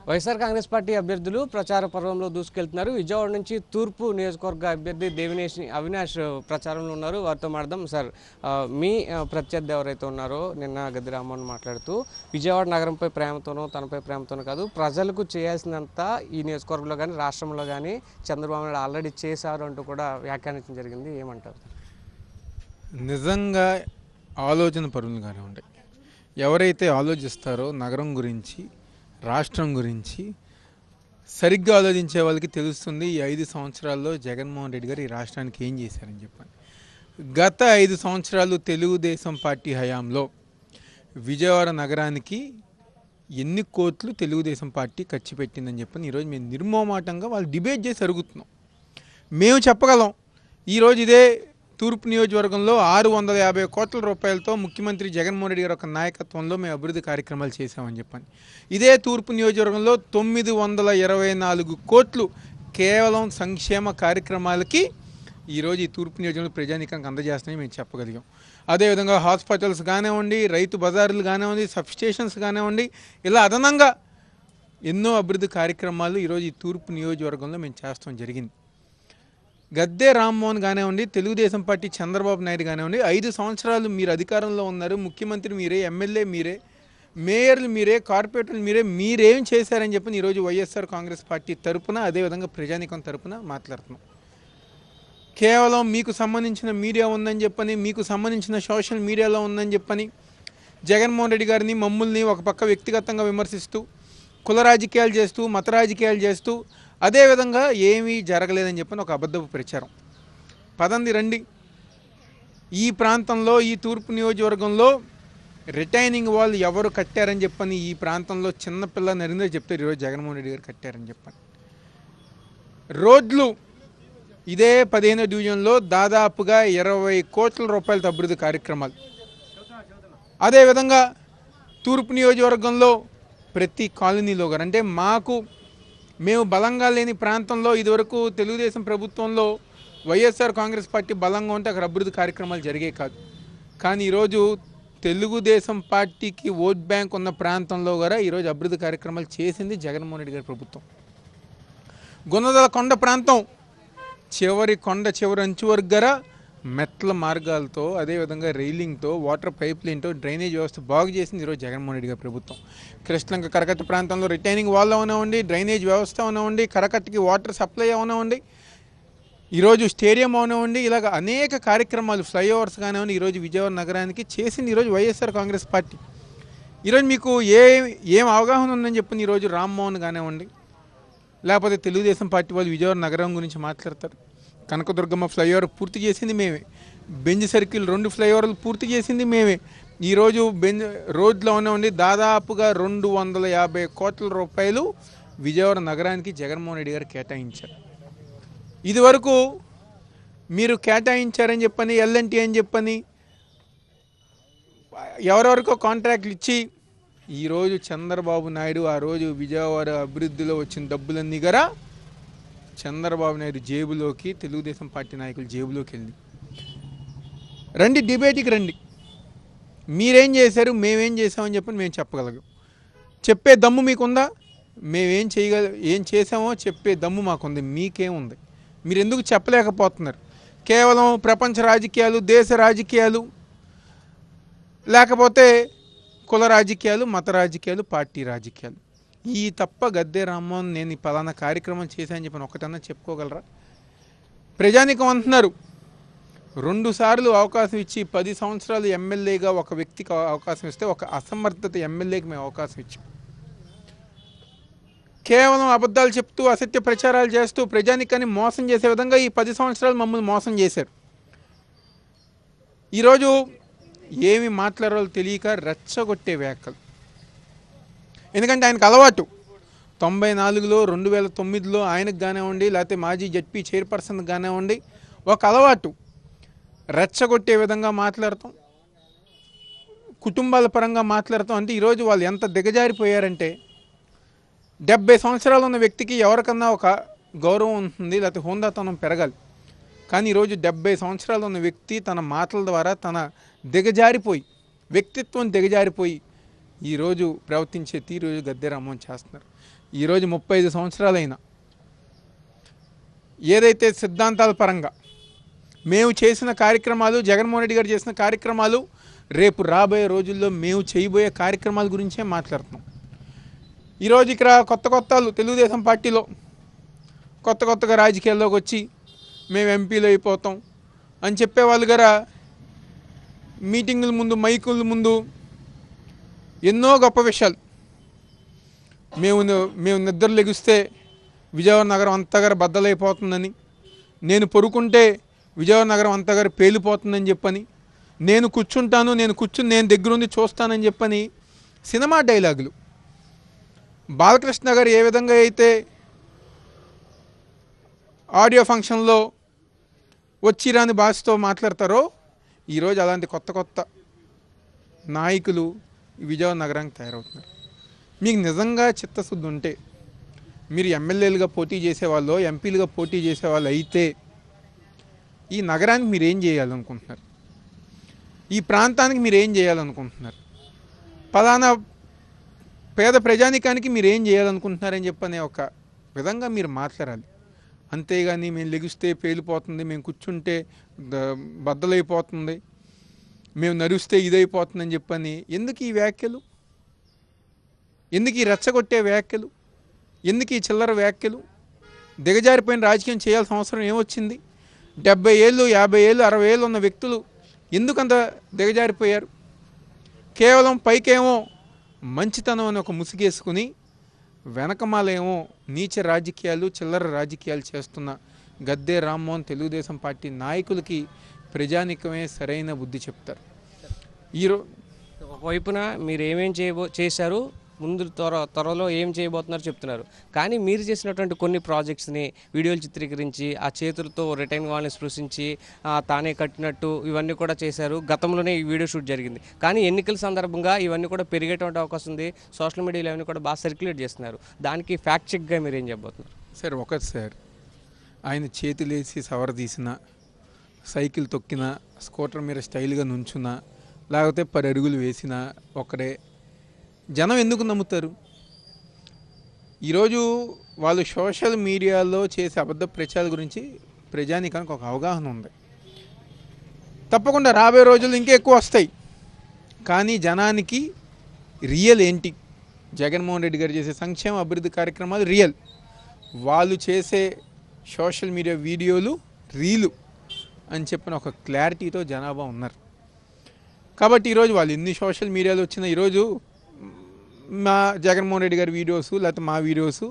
YSR Congress party అభ్యర్థులు ప్రచార పర్వంలో దూసుకెళ్తున్నారు. విజయవాడ నుంచి తూర్పు నియోజకవర్గ అభ్యర్థి అవినాష్ ప్రచారంలో ఉన్నారు. వారితో మాట్లాడదాం. సార్, మీ ప్రత్యర్థి ఎవరైతే ఉన్నారో నిన్న గద్ది రామ్మోహన్ మాట్లాడుతూ విజయవాడ నగరంపై ప్రేమతోనో తనపై ప్రేమతోనో కాదు, ప్రజలకు చేయాల్సినంత ఈ నియోజకవర్గంలో కానీ రాష్ట్రంలో కానీ చంద్రబాబు నాయుడు ఆల్రెడీ చేశారు అంటూ కూడా వ్యాఖ్యానించడం జరిగింది. ఏమంటారు? నిజంగా ఆలోచన పరులుగానే ఉంటాయి. ఎవరైతే ఆలోచిస్తారో నగరం గురించి, రాష్ట్రం గురించి సరిగ్గా ఆలోచించే వాళ్ళకి తెలుస్తుంది ఈ 5 సంవత్సరాల్లో జగన్మోహన్ రెడ్డి గారు ఈ రాష్ట్రానికి ఏం చేశారని చెప్పని. గత 5 సంవత్సరాలు తెలుగుదేశం పార్టీ హయాంలో విజయవాడ నగరానికి ఎన్ని కోట్లు తెలుగుదేశం పార్టీ ఖర్చు పెట్టిందని చెప్పని ఈరోజు మేము నిర్మోమాటంగా వాళ్ళు డిబేట్ చేసి అడుగుతున్నాం. మేము చెప్పగలం. ఈరోజు ఇదే తూర్పు నియోజకవర్గంలో 650 కోట్ల రూపాయలతో ముఖ్యమంత్రి జగన్మోహన్ రెడ్డి గారి యొక్క నాయకత్వంలో మేము అభివృద్ధి కార్యక్రమాలు చేశామని చెప్పని. ఇదే తూర్పు నియోజకవర్గంలో 924 కోట్లు కేవలం సంక్షేమ కార్యక్రమాలకి ఈరోజు ఈ తూర్పు నియోజకవర్గంలో ప్రజానీకానికి అందజేస్తామని మేము చెప్పగలిగాం. అదేవిధంగా హాస్పిటల్స్ కానివ్వండి, రైతు బజార్లు కానివ్వండి, సబ్స్టేషన్స్ కానివ్వండి, ఇలా అదనంగా ఎన్నో అభివృద్ధి కార్యక్రమాలు ఈరోజు ఈ తూర్పు నియోజకవర్గంలో మేము చేస్తాం జరిగింది. గద్దె రామ్మోహన్ కానివ్వండి, తెలుగుదేశం పార్టీ చంద్రబాబు నాయుడు కానివ్వండి, 5 సంవత్సరాలు మీరు అధికారంలో ఉన్నారు. ముఖ్యమంత్రి మీరే, ఎమ్మెల్యే మీరే, మేయర్లు మీరే, కార్పొరేటర్లు మీరే, మీరేం చేశారని చెప్పి ఈరోజు వైఎస్ఆర్ కాంగ్రెస్ పార్టీ తరపున, అదేవిధంగా ప్రజానీకం తరపున మాట్లాడుతున్నాం. కేవలం మీకు సంబంధించిన మీడియా ఉందని చెప్పని, మీకు సంబంధించిన సోషల్ మీడియాలో ఉందని చెప్పని జగన్మోహన్ రెడ్డి గారిని, మమ్మల్ని ఒక పక్క వ్యక్తిగతంగా విమర్శిస్తూ, కుల రాజకీయాలు చేస్తూ, మత రాజకీయాలు చేస్తూ, అదేవిధంగా ఏమీ జరగలేదని చెప్పని ఒక అబద్ధపు ప్రచారం. పదండి రండి, ఈ ప్రాంతంలో, ఈ తూర్పు నియోజకవర్గంలో రిటైనింగ్ వాల్ ఎవరు కట్టారని చెప్పని ఈ ప్రాంతంలో చిన్నపిల్ల నరేంద్ర చెప్తారు ఈరోజు జగన్మోహన్ రెడ్డి గారు కట్టారని చెప్పని. రోడ్లు ఇదే 15వ డివిజన్లో దాదాపుగా 20 కోట్ల రూపాయలతో అభివృద్ధి కార్యక్రమాలు. అదేవిధంగా తూర్పు నియోజకవర్గంలో ప్రతి కాలనీలో గారు, అంటే మేము బలంగా లేని ప్రాంతంలో ఇదివరకు తెలుగుదేశం ప్రభుత్వంలో వైఎస్ఆర్ కాంగ్రెస్ పార్టీ బలంగా ఉంటే అక్కడ అభివృద్ధి కార్యక్రమాలు జరిగే కాదు. కానీ ఈరోజు తెలుగుదేశం పార్టీకి ఓట్ బ్యాంక్ ఉన్న ప్రాంతంలో కూడా ఈరోజు అభివృద్ధి కార్యక్రమాలు చేసింది జగన్మోహన్ రెడ్డి గారి ప్రభుత్వం. గుణదల కొండ ప్రాంతం చివరి అంచు వరకు మెట్ల మార్గాలతో, అదేవిధంగా రైలింగ్తో, వాటర్ పైప్ లైన్తో డ్రైనేజ్ వ్యవస్థ బాగు చేసింది ఈరోజు జగన్మోహన్ రెడ్డి గారి ప్రభుత్వం. కృష్ణలంక కరకట్ట ప్రాంతంలో రిటైనింగ్ వాల్ అవనివ్వండి, డ్రైనేజ్ వ్యవస్థ అవనివ్వండి, కరకట్టకి వాటర్ సప్లై అవనివ్వండి, ఈరోజు స్టేడియం అవనివ్వండి, ఇలాగ అనేక కార్యక్రమాలు, ఫ్లైఓవర్స్ కానివ్వండి ఈరోజు విజయవాడ నగరానికి చేసింది ఈరోజు వైఎస్ఆర్ కాంగ్రెస్ పార్టీ. ఈరోజు మీకు ఏం అవగాహన ఉందని చెప్పి ఈరోజు రామ్మోహన్ కానివ్వండి, లేకపోతే తెలుగుదేశం పార్టీ వాళ్ళు విజయవాడ నగరం గురించి మాట్లాడతారు. కనకదుర్గమ్మ ఫ్లైఓవర్ పూర్తి చేసింది మేమే, బెంజ్ సర్కిల్ 2 ఫ్లైఓవర్లు పూర్తి చేసింది మేమే. ఈరోజు రోడ్లో ఉన్నవండి దాదాపుగా 250 కోట్ల రూపాయలు విజయవాడ నగరానికి జగన్మోహన్ రెడ్డి గారు కేటాయించారు. ఇదివరకు మీరు కేటాయించారని చెప్పని, ఎల్ఎన్టీ అని చెప్పని ఎవరెవరికో కాంట్రాక్ట్లు ఇచ్చి ఈరోజు చంద్రబాబు నాయుడు ఆ రోజు విజయవాడ అభివృద్ధిలో వచ్చిన డబ్బులన్నీ కూడా చంద్రబాబు నాయుడు జేబులోకి, తెలుగుదేశం పార్టీ నాయకులు జేబులోకి వెళ్ళి రండి, డిబేట్కి రండి, మీరేం చేశారు, మేమేం చేసామని చెప్పని మేము చెప్పగలం. చెప్పే దమ్ము మీకుందా? ఏం చేసామో చెప్పే దమ్ము మాకుంది. మీకేముంది? మీరు ఎందుకు చెప్పలేకపోతున్నారు? కేవలం ప్రపంచ రాజకీయాలు, దేశ రాజకీయాలు, లేకపోతే కుల రాజకీయాలు, మత రాజకీయాలు, పార్టీ రాజకీయాలు, ఈ తప్ప గద్దె రామ్మోహన్ నేను పలానా కార్యక్రమం చేశానని చెప్పని ఒకటన్నా చెప్పుకోగలరా? ప్రజానీకం అంటున్నారు 2 సార్లు అవకాశం ఇచ్చి 10 సంవత్సరాలు ఎమ్మెల్యేగా ఒక వ్యక్తికి అవకాశం ఇస్తే ఒక అసమర్థత ఎమ్మెల్యేకి మేము అవకాశం ఇచ్చాం. కేవలం అబద్ధాలు చెప్తూ, అసత్య ప్రచారాలు చేస్తూ ప్రజానీకాన్ని మోసం చేసే విధంగా ఈ 10 సంవత్సరాలు మమ్మల్ని మోసం చేశారు. ఈరోజు ఏమి మాట్లాడాలో తెలియక రెచ్చగొట్టే వ్యాఖ్యలు. ఎందుకంటే ఆయనకు అలవాటు 94లో, 2009లో ఆయనకు కానివ్వండి, లేకపోతే మాజీ జడ్పీ చైర్పర్సన్కి కానివ్వండి, ఒక అలవాటు రెచ్చగొట్టే విధంగా మాట్లాడతాం, కుటుంబాల పరంగా మాట్లాడతాం. అంటే ఈరోజు వాళ్ళు ఎంత దిగజారిపోయారంటే 70 సంవత్సరాలు ఉన్న వ్యక్తికి ఎవరికన్నా ఒక గౌరవం ఉంటుంది, లేకపోతే హోందాతనం పెరగాలి. కానీ ఈరోజు 70 సంవత్సరాలు ఉన్న వ్యక్తి తన మాటల ద్వారా తన వ్యక్తిత్వం దిగజారిపోయి ఈరోజు ప్రవర్తించే తీరు గద్దె రామ్మోహన్ చేస్తున్నారు. ఈరోజు 35 సంవత్సరాలైనా ఏదైతే సిద్ధాంతాల పరంగా మేము చేసిన కార్యక్రమాలు, జగన్మోహన్ రెడ్డి గారు చేసిన కార్యక్రమాలు, రేపు రాబోయే రోజుల్లో మేము చేయబోయే కార్యక్రమాల గురించే మాట్లాడుతున్నాం. ఈరోజు ఇక్కడ కొత్త తెలుగుదేశం పార్టీలో కొత్తగా రాజకీయాల్లోకి వచ్చి మేము ఎంపీలు అయిపోతాం అని చెప్పేవాళ్ళు గారా మీటింగుల ముందు, మైకుల ముందు ఎన్నో గొప్ప విషయాలు, మేము నిద్ర లెగిస్తే విజయవాడ నగరం అంతగారు బద్దలైపోతుందని, నేను పడుకుంటే విజయవాడ నగరం అంతగారు పేలిపోతుందని చెప్పని, నేను కూర్చుని నేను దగ్గరుండి చూస్తానని చెప్పని సినిమా డైలాగులు. బాలకృష్ణ గారు ఏ విధంగా అయితే ఆడియో ఫంక్షన్లో వచ్చిరాని భాషతో మాట్లాడతారో, ఈరోజు అలాంటి కొత్త నాయకులు విజయవాడ నగరానికి తయారవుతున్నారు. మీకు నిజంగా చిత్తశుద్ధి ఉంటే మీరు ఎమ్మెల్యేలుగా పోటీ చేసేవాళ్ళు, ఎంపీలుగా పోటీ చేసేవాళ్ళు అయితే ఈ నగరానికి మీరు ఏం చేయాలనుకుంటున్నారు? ఈ ప్రాంతానికి మీరు ఏం చేయాలనుకుంటున్నారు? పలానా పేద ప్రజానికానికి మీరు ఏం చేయాలనుకుంటున్నారని చెప్పనే ఒక విధంగా మీరు మాట్లాడాలి. అంతేగాని మేము లెగిస్తే పేలిపోతుంది, మేము కూర్చుంటే బద్దలైపోతుంది, మేము నడుస్తే ఇదైపోతుందని చెప్పని ఎందుకు ఈ వ్యాఖ్యలు? ఎందుకు ఈ రెచ్చగొట్టే వ్యాఖ్యలు? ఎందుకు ఈ చిల్లర వ్యాఖ్యలు? దిగజారిపోయిన రాజకీయం చేయాల్సిన అవసరం ఏమొచ్చింది? 70 ఏళ్ళు, 50 ఏళ్ళు, 60 ఏళ్ళు ఉన్న వ్యక్తులు ఎందుకంత దిగజారిపోయారు? కేవలం పైకేమో మంచితనం అని ఒక ముసుగేసుకుని వెనకమాలేమో నీచ రాజకీయాలు, చిల్లర రాజకీయాలు చేస్తున్న గద్దే రామ్మోహన్ తెలుగుదేశం పార్టీ నాయకులకి ప్రజానికమే సరైన బుద్ధి చెప్తారు. ఒకవైపున మీరు ఏమేం చేశారు, ముందు త్వరలో ఏం చేయబోతున్నారు చెప్తున్నారు. కానీ మీరు చేసినటువంటి కొన్ని ప్రాజెక్ట్స్ని వీడియోలు చిత్రీకరించి ఆ చేతులతో రిటైన్ వాళ్ళని స్పృశించి తానే కట్టినట్టు ఇవన్నీ కూడా చేశారు. గతంలోనే ఈ వీడియో షూట్ జరిగింది. కానీ ఎన్నికల సందర్భంగా ఇవన్నీ కూడా పెరిగేటువంటి అవకాశం ఉంది. సోషల్ మీడియాలో ఇవన్నీ కూడా బాగా సర్క్యులేట్ చేస్తున్నారు. దానికి ఫ్యాక్ట్ చెక్గా మీరు ఏం చెప్పబోతున్నారు? సార్ ఆయన చేతులేసి సవరదీసిన, సైకిల్ తొక్కిన, స్కూటర్ మీద స్టైల్గా నుంచున్న, లేకపోతే 10 అడుగులు వేసిన ఒకడే జనం ఎందుకు నమ్ముతారు? ఈరోజు వాళ్ళు సోషల్ మీడియాలో చేసే అబద్ధ ప్రచారాల గురించి ప్రజానికానికి ఒక అవగాహన ఉంది. తప్పకుండా రాబోయే రోజుల్లో ఇంకా ఎక్కువ వస్తాయి. కానీ జనానికి రియల్ ఏంటి, జగన్మోహన్ రెడ్డి గారు చేసే సంక్షేమ అభివృద్ధి కార్యక్రమాలు రియల్, వాళ్ళు చేసే సోషల్ మీడియా వీడియోలు రీలు అని చెప్పిన ఒక క్లారిటీతో జనాభా ఉన్నారు. కాబట్టి ఈరోజు వాళ్ళు ఎన్ని సోషల్ మీడియాలో వచ్చినా ఈరోజు మా జగన్మోహన్ రెడ్డి గారి వీడియోస్ లేకపోతే మా వీడియోస్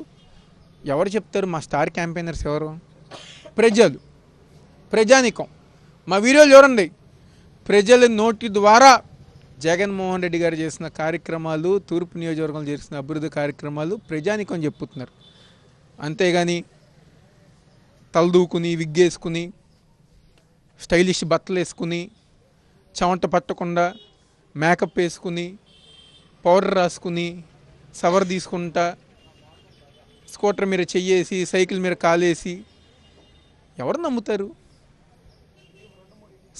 ఎవరు చెప్తారు? మా స్టార్ క్యాంపెయినర్స్ ఎవరు? ప్రజానికం. మా వీడియోలు చూడండి, ప్రజల నోటి ద్వారా జగన్మోహన్ రెడ్డి గారు చేసిన కార్యక్రమాలు, తూర్పు నియోజకవర్గంలో చేసిన అభివృద్ధి కార్యక్రమాలు ప్రజానికం చెప్పుతున్నారు. అంతేగాని తలదూకుని, విగ్గేసుకుని, స్టైలిష్ బట్టలు వేసుకుని, చెమట పట్టకుండా మేకప్ వేసుకుని, పౌడర్ రాసుకుని, సవర్ తీసుకుంటా, స్కూటర్ మీద చెయ్యేసి, సైకిల్ మీద కాలేసి ఎవరు నమ్ముతారు?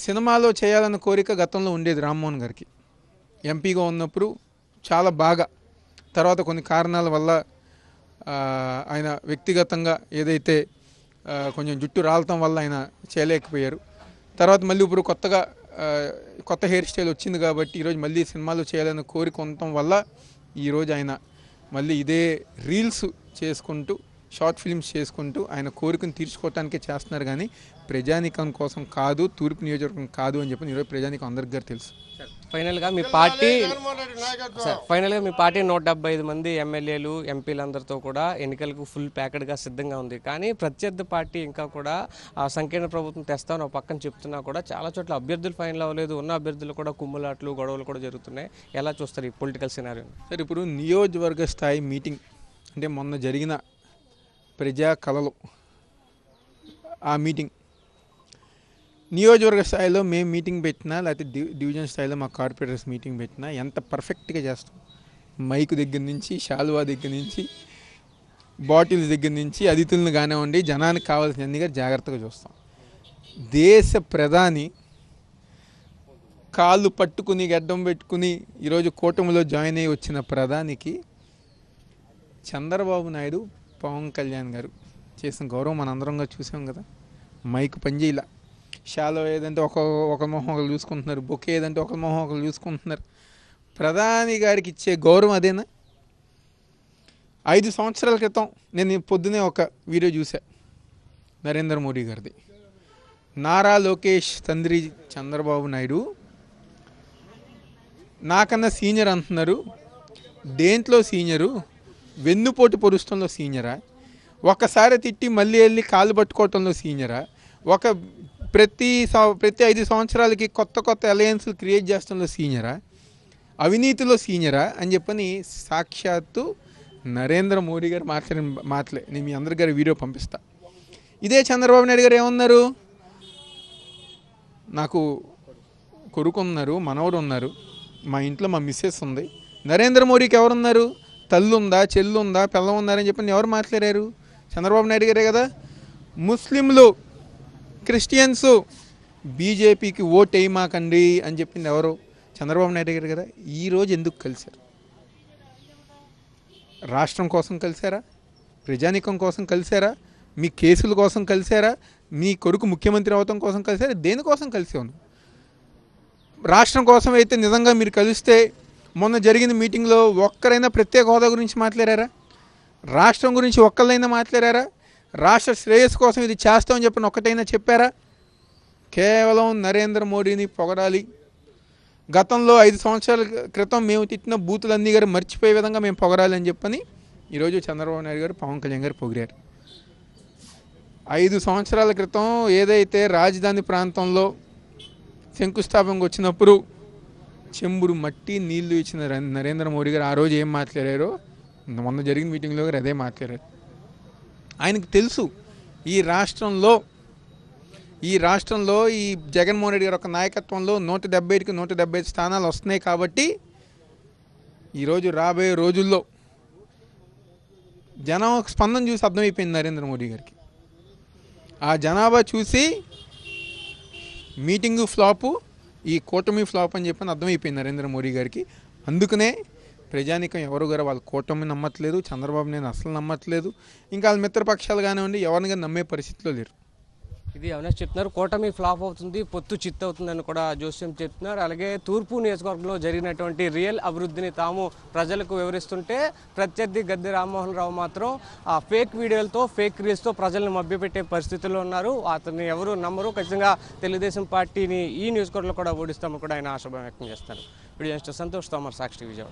సినిమాలో చేయాలన్న కోరిక గతంలో ఉండేది రామ్మోహన్ గారికి. ఎంపీగా ఉన్నప్పుడు చాలా బాగా, తర్వాత కొన్ని కారణాల వల్ల ఆయన వ్యక్తిగతంగా ఏదైతే కొంచెం జుట్టు రాలటం వల్ల ఆయన చేయలేకపోయారు. తర్వాత మళ్ళీ ఇప్పుడు కొత్త హెయిర్ స్టైల్ వచ్చింది కాబట్టి ఈరోజు మళ్ళీ సినిమాలు చేయాలన్న కోరిక ఉండటం వల్ల ఈరోజు ఆయన మళ్ళీ ఇదే రీల్స్ చేసుకుంటూ, షార్ట్ ఫిల్మ్స్ చేసుకుంటూ ఆయన కోరికను తీర్చుకోవటానికే చేస్తున్నారు. కానీ ప్రజానికం కోసం కాదు, తూర్పు నియోజకవర్గం కాదు అని చెప్పి ఈరోజు ప్రజానికం అందరికీ తెలుసు. ఫైనల్గా మీ పార్టీ 175 మంది ఎమ్మెల్యేలు, ఎంపీలందరితో కూడా ఎన్నికలకు ఫుల్ ప్యాకెడ్గా సిద్ధంగా ఉంది. కానీ ప్రత్యర్థి పార్టీ ఇంకా కూడా సంకీర్ణ ప్రభుత్వం తెస్తామని ఒక పక్కన చెప్తున్నా కూడా చాలా చోట్ల అభ్యర్థులు ఫైనల్ అవ్వలేదు. ఉన్న అభ్యర్థులు కూడా కుమ్ములాట్లు, గొడవలు కూడా జరుగుతున్నాయి. ఎలా చూస్తారు ఈ పొలిటికల్ సినారియో? సార్, ఇప్పుడు నియోజకవర్గ స్థాయి మీటింగ్ అంటే మొన్న జరిగిన ప్రజా కళలు ఆ మీటింగ్, నియోజకవర్గ స్థాయిలో మేము మీటింగ్ పెట్టినా లేకపోతే డివిజన్ స్థాయిలో మా కార్పొరేటర్స్ మీటింగ్ పెట్టినా ఎంత పర్ఫెక్ట్గా చేస్తాం. మైక్ దగ్గర నుంచి, శాలువా దగ్గర నుంచి, బాటిల్స్ దగ్గర నుంచి, అతిథులను కానివ్వండి, జనానికి కావాల్సినవన్నీ జాగ్రత్తగా చూస్తాం. దేశ ప్రధాని కాళ్ళు పట్టుకుని, గడ్డం పెట్టుకుని ఈరోజు కూటమిలో జాయిన్ అయ్యి వచ్చిన ప్రధానికి చంద్రబాబు నాయుడు పవన్ కళ్యాణ్ గారు చేసిన గౌరవం మనందరంగా చూసాం కదా. మైక్ పనిచేయాల, షాలో ఏదంటే ఒక మొహం ఒకరు చూసుకుంటున్నారు, బొకే ఏదంటే ఒక మొహం ఒకరు చూసుకుంటున్నారు. ప్రధాని గారికి ఇచ్చే గౌరవం అదేనా? 5 సంవత్సరాల క్రితం నేను పొద్దునే ఒక వీడియో చూసా, నరేంద్ర మోడీ గారిది. నారా లోకేష్ తండ్రి చంద్రబాబు నాయుడు నాకన్నా సీనియర్ అంటున్నారు. దేంట్లో సీనియరు? వెన్నుపోటు పొరుస్తంలో సీనియరా? ఒక్కసారి తిట్టి మళ్ళీ వెళ్ళి కాళ్ళు పట్టుకోవటంలో సీనియరా? ప్రతి 5 సంవత్సరాలకి కొత్త అలయన్స్లు క్రియేట్ చేసడంలో సీనియరా? అవినీతిలో సీనియరా అని చెప్పని సాక్షాత్తు నరేంద్ర మోడీ గారు మాటలే నేను మీ అందరి గారి వీడియో పంపిస్తా. ఇదే చంద్రబాబు నాయుడు గారు ఏమన్నారు? నాకు కొడుకు ఉన్నారు, మనవడు ఉన్నారు, మా ఇంట్లో మా మిస్సెస్ ఉంది. నరేంద్ర మోడీకి ఎవరున్నారు? తల్లు ఉందా, చెల్లు ఉందా, పిల్ల ఉన్నారని చెప్పి ఎవరు మాట్లాడారు? చంద్రబాబు నాయుడు గారే కదా. ముస్లింలు, క్రిస్టియన్స్ బీజేపీకి ఓట్ వేయమాకండి అని చెప్పింది ఎవరు? చంద్రబాబు నాయుడు గారు కదా. ఈరోజు ఎందుకు కలిశారు? రాష్ట్రం కోసం కలిశారా? ప్రజానీకం కోసం కలిశారా? మీ కేసుల కోసం కలిశారా? మీ కొడుకు ముఖ్యమంత్రి అవటం కోసం కలిశారా? దేనికోసం కలిసాను? రాష్ట్రం కోసం అయితే నిజంగా మీరు కలిస్తే మొన్న జరిగిన మీటింగ్లో ఒక్కరైనా ప్రత్యేక హోదా గురించి మాట్లాడారా? రాష్ట్రం గురించి ఒక్కళ్ళైనా మాట్లాడారా? రాష్ట్ర శ్రేయస్సు కోసం ఇది చేస్తామని చెప్పిన ఒక్కటైనా చెప్పారా? కేవలం నరేంద్ర మోడీని పొగడాలి. గతంలో 5 సంవత్సరాల క్రితం మేము తిట్టిన బూతులన్నీ గారు మర్చిపోయే విధంగా మేము పొగడాలి అని చెప్పని ఈరోజు చంద్రబాబు నాయుడు గారు, పవన్ కళ్యాణ్ గారు పొగిడారు. 5 సంవత్సరాల క్రితం ఏదైతే రాజధాని ప్రాంతంలో శంకుస్థాపనకు వచ్చినప్పుడు చెంబుడు మట్టి నీళ్లు ఇచ్చిన నరేంద్ర మోడీ గారు ఆ రోజు ఏం మాట్లాడారో మొన్న జరిగిన మీటింగ్లో గారు అదే మాట్లాడారు. ఆయనకు తెలుసు ఈ రాష్ట్రంలో ఈ జగన్మోహన్ రెడ్డి గారి యొక్క నాయకత్వంలో 170కి 175 స్థానాలు వస్తున్నాయి. కాబట్టి ఈరోజు రాబోయే రోజుల్లో జనం స్పందన చూసి అర్థమైపోయింది నరేంద్ర మోడీ గారికి. ఆ జనాభా చూసి మీటింగు ఫ్లాపు, ఈ కూటమి ఫ్లాప్ అని చెప్పని అర్థమైపోయింది నరేంద్ర మోడీ గారికి. అందుకనే ప్రజానీకం ఎవరు గారు వాళ్ళ కూటమి నమ్మట్లేదు, చంద్రబాబు నేను అసలు నమ్మట్లేదు, ఇంకా వాళ్ళ మిత్రపక్షాలు కానివ్వండి ఎవరిని నమ్మే పరిస్థితిలో లేరు. ఇది అవినాష్ చెప్తున్నారు. కూటమి ఫ్లాప్ అవుతుంది, పొత్తు చిత్తు అవుతుందని కూడా జోస్యం చెప్తున్నారు. అలాగే తూర్పు నియోజకవర్గంలో జరిగినటువంటి రియల్ అభివృద్ధిని తాము ప్రజలకు వివరిస్తుంటే ప్రత్యర్థి గద్దె రామ్మోహన్ రావు మాత్రం ఆ ఫేక్ వీడియోలతో, ఫేక్ రీల్స్తో ప్రజలను మభ్యపెట్టే పరిస్థితుల్లో ఉన్నారు. అతన్ని ఎవరు నమ్మరు. ఖచ్చితంగా తెలుగుదేశం పార్టీని ఈ నియోజకవర్గంలో కూడా ఓడిస్తామని కూడా ఆయన ఆశాభావం వ్యక్తం చేస్తారు. వీడియో సంతోష్ తోమర్, సాక్షి విజయవాడ.